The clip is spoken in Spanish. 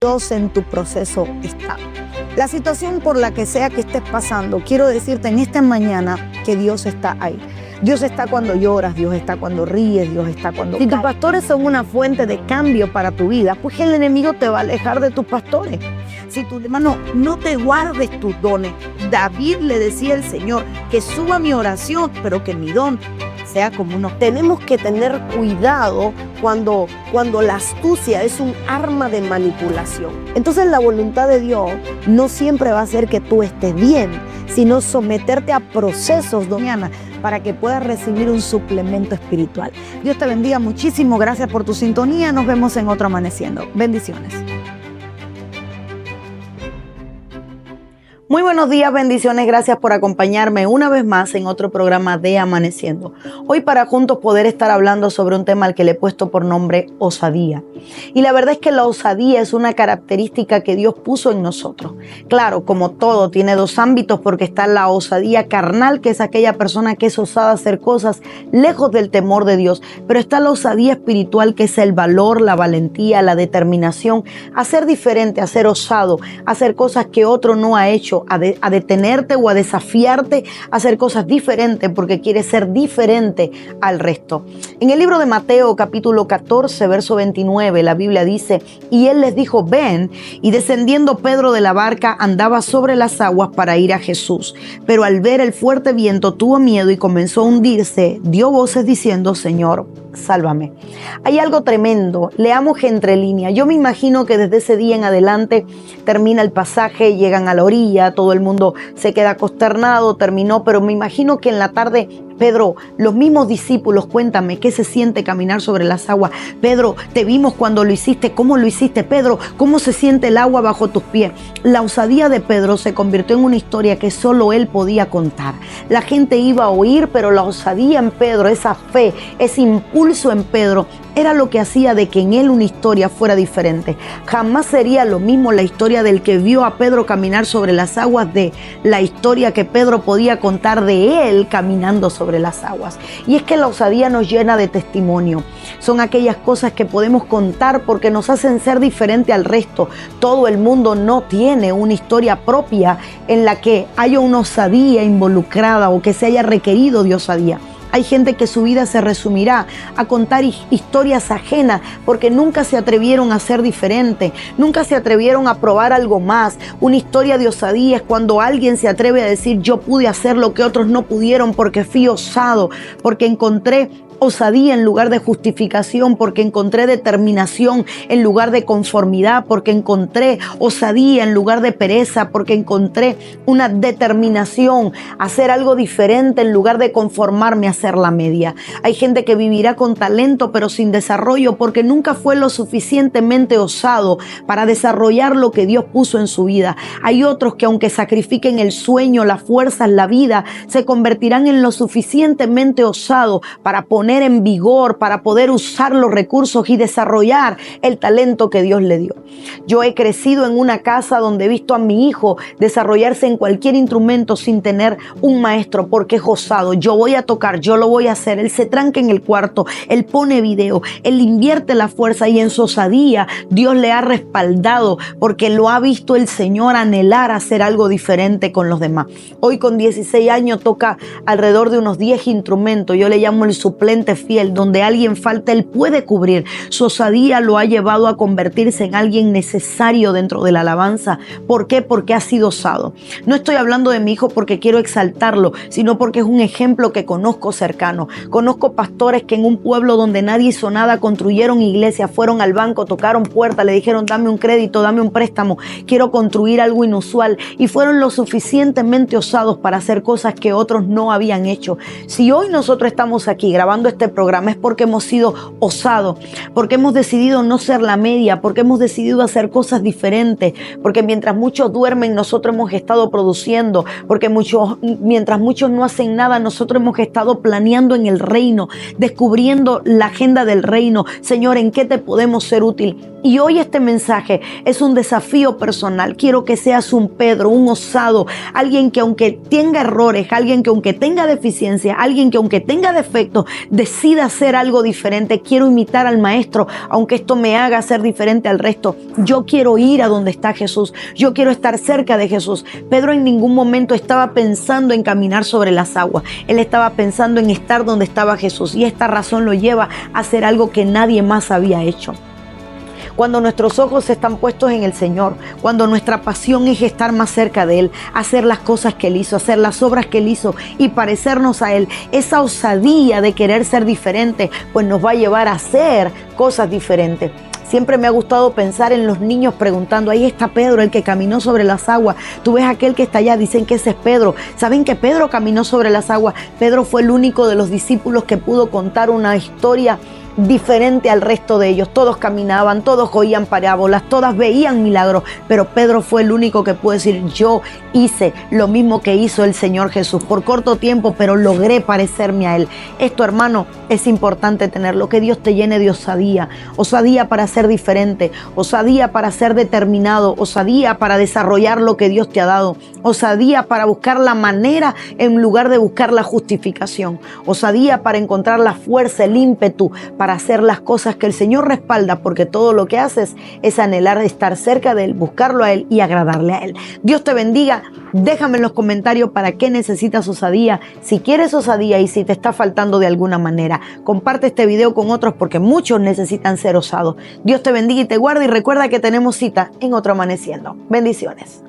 Dios en tu proceso está. La situación por la que sea que estés pasando, quiero decirte en esta mañana que Dios está ahí. Dios está cuando lloras, Dios está cuando ríes, Dios está cuando... Si tus pastores son una fuente de cambio para tu vida, pues el enemigo te va a alejar de tus pastores. Si tu hermano, no te guardes tus dones. David le decía al Señor que suba mi oración, pero que mi don sea como uno. Tenemos que tener cuidado cuando la astucia es un arma de manipulación. Entonces la voluntad de Dios no siempre va a ser que tú estés bien, sino someterte a procesos mañana para que puedas recibir un suplemento espiritual. Dios te bendiga muchísimo. Gracias por tu sintonía. Nos vemos en otro Amaneciendo. Bendiciones. Muy buenos días, bendiciones, gracias por acompañarme una vez más en otro programa de Amaneciendo. Hoy para juntos poder estar hablando sobre un tema al que le he puesto por nombre osadía. Y la verdad es que la osadía es una característica que Dios puso en nosotros. Claro, como todo, tiene dos ámbitos porque está la osadía carnal, que es aquella persona que es osada a hacer cosas lejos del temor de Dios. Pero está la osadía espiritual, que es el valor, la valentía, la determinación a ser diferente, a ser osado, a hacer cosas que otro no ha hecho, a detenerte o a desafiarte a hacer cosas diferentes porque quieres ser diferente al resto. En el libro de Mateo capítulo 14 verso 29 la Biblia dice: y él les dijo, ven, y descendiendo Pedro de la barca andaba sobre las aguas para ir a Jesús, pero al ver el fuerte viento tuvo miedo y comenzó a hundirse, dio voces diciendo, Señor, sálvame. Hay algo tremendo, leamos entre líneas. Yo me imagino que desde ese día en adelante termina el pasaje, llegan a la orilla, todo el mundo se queda consternado, terminó, pero me imagino que en la tarde Pedro, los mismos discípulos, cuéntame, ¿qué se siente caminar sobre las aguas? Pedro, te vimos cuando lo hiciste, ¿cómo lo hiciste? Pedro, ¿cómo se siente el agua bajo tus pies? La osadía de Pedro se convirtió en una historia que solo él podía contar. La gente iba a oír, pero la osadía en Pedro, esa fe, ese impulso en Pedro, era lo que hacía de que en él una historia fuera diferente. Jamás sería lo mismo la historia del que vio a Pedro caminar sobre las aguas de la historia que Pedro podía contar de él caminando sobre las aguas. Y es que la osadía nos llena de testimonio. Son aquellas cosas que podemos contar porque nos hacen ser diferente al resto. Todo el mundo no tiene una historia propia en la que haya una osadía involucrada o que se haya requerido de osadía. Hay gente que su vida se resumirá a contar historias ajenas porque nunca se atrevieron a ser diferentes, nunca se atrevieron a probar algo más. Una historia de osadía es cuando alguien se atreve a decir yo pude hacer lo que otros no pudieron porque fui osado, porque encontré osadía en lugar de justificación, porque encontré determinación en lugar de conformidad, porque encontré osadía en lugar de pereza, porque encontré una determinación a hacer algo diferente en lugar de conformarme a hacer la media. Hay gente que vivirá con talento pero sin desarrollo porque nunca fue lo suficientemente osado para desarrollar lo que Dios puso en su vida. Hay otros que aunque sacrifiquen el sueño, las fuerzas, la vida, se convertirán en lo suficientemente osado para poner en vigor, para poder usar los recursos y desarrollar el talento que Dios le dio. Yo he crecido en una casa donde he visto a mi hijo desarrollarse en cualquier instrumento sin tener un maestro porque es osado. Yo voy a tocar, yo lo voy a hacer. Él se tranca en el cuarto, él pone video, él invierte la fuerza y en su osadía Dios le ha respaldado porque lo ha visto el Señor anhelar hacer algo diferente con los demás. Hoy con 16 años toca alrededor de unos 10 instrumentos. Yo le llamo el suplente fiel, donde alguien falta, él puede cubrir. Su osadía lo ha llevado a convertirse en alguien necesario dentro de la alabanza. ¿Por qué? Porque ha sido osado. No estoy hablando de mi hijo porque quiero exaltarlo, sino porque es un ejemplo que conozco cercano. Conozco pastores que en un pueblo donde nadie hizo nada, construyeron iglesias, fueron al banco, tocaron puertas, le dijeron dame un crédito, dame un préstamo, quiero construir algo inusual, y fueron lo suficientemente osados para hacer cosas que otros no habían hecho. Si hoy nosotros estamos aquí grabando este programa es porque hemos sido osados, porque hemos decidido no ser la media, porque hemos decidido hacer cosas diferentes, porque mientras muchos duermen nosotros hemos estado produciendo, porque mientras muchos no hacen nada nosotros hemos estado planeando en el reino, descubriendo la agenda del reino. Señor, ¿en qué te podemos ser útil? Y hoy este mensaje es un desafío personal. Quiero que seas un Pedro, un osado, alguien que aunque tenga errores, alguien que aunque tenga deficiencias, alguien que aunque tenga defectos, decida hacer algo diferente. Quiero imitar al Maestro, aunque esto me haga ser diferente al resto. Yo quiero ir a donde está Jesús. Yo quiero estar cerca de Jesús. Pedro en ningún momento estaba pensando en caminar sobre las aguas. Él estaba pensando en estar donde estaba Jesús. Y esta razón lo lleva a hacer algo que nadie más había hecho. Cuando nuestros ojos están puestos en el Señor, cuando nuestra pasión es estar más cerca de Él, hacer las cosas que Él hizo, hacer las obras que Él hizo y parecernos a Él, esa osadía de querer ser diferente, pues nos va a llevar a hacer cosas diferentes. Siempre me ha gustado pensar en los niños preguntando, ahí está Pedro, el que caminó sobre las aguas. Tú ves aquel que está allá, dicen que ese es Pedro. ¿Saben que Pedro caminó sobre las aguas? Pedro fue el único de los discípulos que pudo contar una historia diferente al resto de ellos. Todos caminaban, todos oían parábolas, todas veían milagros, pero Pedro fue el único que pudo decir, yo hice lo mismo que hizo el Señor Jesús por corto tiempo, pero logré parecerme a Él. Esto, hermano, es importante tenerlo, que Dios te llene de osadía, osadía para ser diferente, osadía para ser determinado, osadía para desarrollar lo que Dios te ha dado, osadía para buscar la manera en lugar de buscar la justificación, osadía para encontrar la fuerza, el ímpetu para hacer las cosas que el Señor respalda, porque todo lo que haces es anhelar estar cerca de Él, buscarlo a Él y agradarle a Él. Dios te bendiga. Déjame en los comentarios para qué necesitas osadía, si quieres osadía y si te está faltando de alguna manera. Comparte este video con otros porque muchos necesitan ser osados. Dios te bendiga y te guarde y recuerda que tenemos cita en otro Amaneciendo. Bendiciones.